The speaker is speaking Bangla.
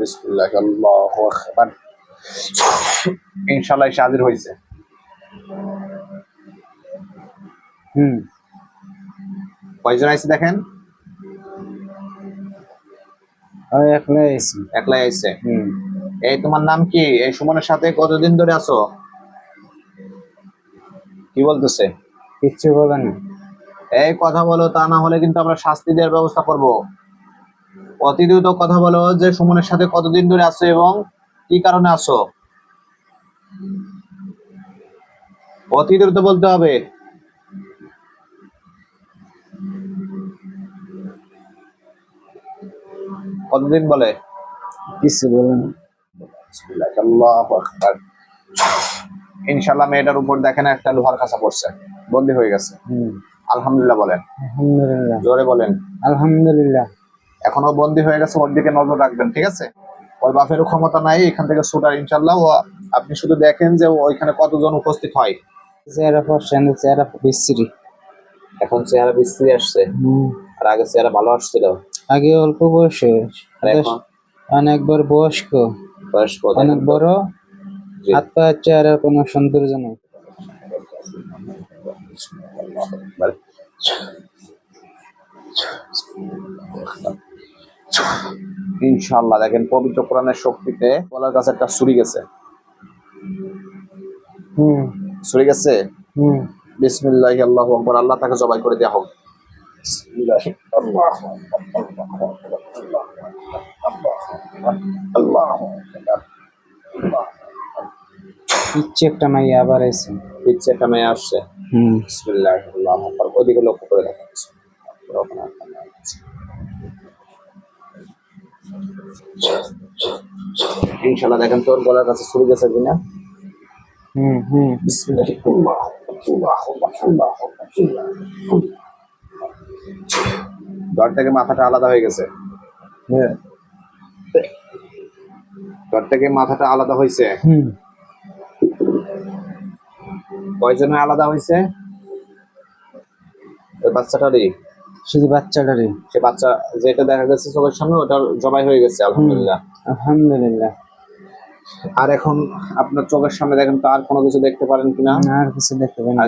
বিসমিল্লাহ আল্লাহু আকবার। ইনশাআল্লাহ এসে হাজির হয়েছে। কয়জন আইছে দেখেন? একলাই আইছে। এই তোমার নাম কি? এই সুমনের সাথে কতদিন ধরে আছো? কি বলতেছে? কিচ্ছু বলে না। এই কথা বলো, তা না হলে কিন্তু আমরা শাস্তি দেওয়ার ব্যবস্থা করব। অতি দ্রুত কথা বলো যে সুমনের সাথে কতদিন ধরে আছো এবং কি কারণে আছো। অতি দ্রুত বলতে হবে। কতদিন বলে? কিছু বলে না। আল্লাহু আকবার। ইনশাআল্লাহ মেয়েটার উপর দেখেন একটা লোহার কাঁচা পড়ছে, বন্দী হয়ে গেছে। আলহামদুলিল্লাহ বলেন। আলহামদুলিল্লাহ। জোরে বলেন আলহামদুলিল্লাহ। এখনো বন্দী হয়ে গেছে, ওর দিকে নজর রাখবেন, ঠিক আছে? ওর বাপেরও ক্ষমতা নাই এখান থেকে ছুটার, ইনশাআল্লাহ। ও আপনি শুধু দেখেন যে ওইখানে কতজন উপস্থিত হয়। চেহারা ফর্সা, চেহারা বিশ্রী। এখন চেহারা বিশ্রী আসছে, আর আগে চেহারা ভালো আসছিল। আগে অল্প বয়সে, অনেক বড় বয়স্ক, অনেক বড়, হাত পা চেহারা কোনো সৌন্দর্য নেই। ইনশাআল্লাহ দেখেন পবিত্র কোরআনের শক্তিতে গলার কাছে একটা ছুরি গেছে। ছুরি গেছে। বিসমিল্লাহি আল্লাহু আকবার। আল্লাহ তাকে জবাই করে দেয়া হোক। বিসমিল্লাহি আল্লাহু আল্লাহু আকবার। ইচ্ছে একটা মাইয়া আবার এসে, ইচ্ছে একটা মেয়ে আসছে। বিসমিল্লাহি আল্লাহু আকবার। ওদিকে লক্ষ্য করে দেখেন। ইনশাআল্লাহ দেখেন তোর গলার কাছে ছুরি গেছে কিনা। বিসমিল্লাহি ঘর থেকে মাথাটা আলাদা হয়ে গেছে। ঘর থেকে মাথাটা আলাদা হয়েছে। কয়জনের আলাদা হয়েছে? ওই বাচ্চাটারই, শুধু বাচ্চাটারই। সে বাচ্চা যেটা দেখা গেছে চোখের সামনে, ওটা জবাই হয়ে গেছে। আলহামদুলিল্লাহ। আলহামদুলিল্লাহ। আর এখন আপনার চোখের সামনে দেখেন তো আর কোনো কিছু দেখতে পারেন কিনা? আর কিছু দেখতে পারেন?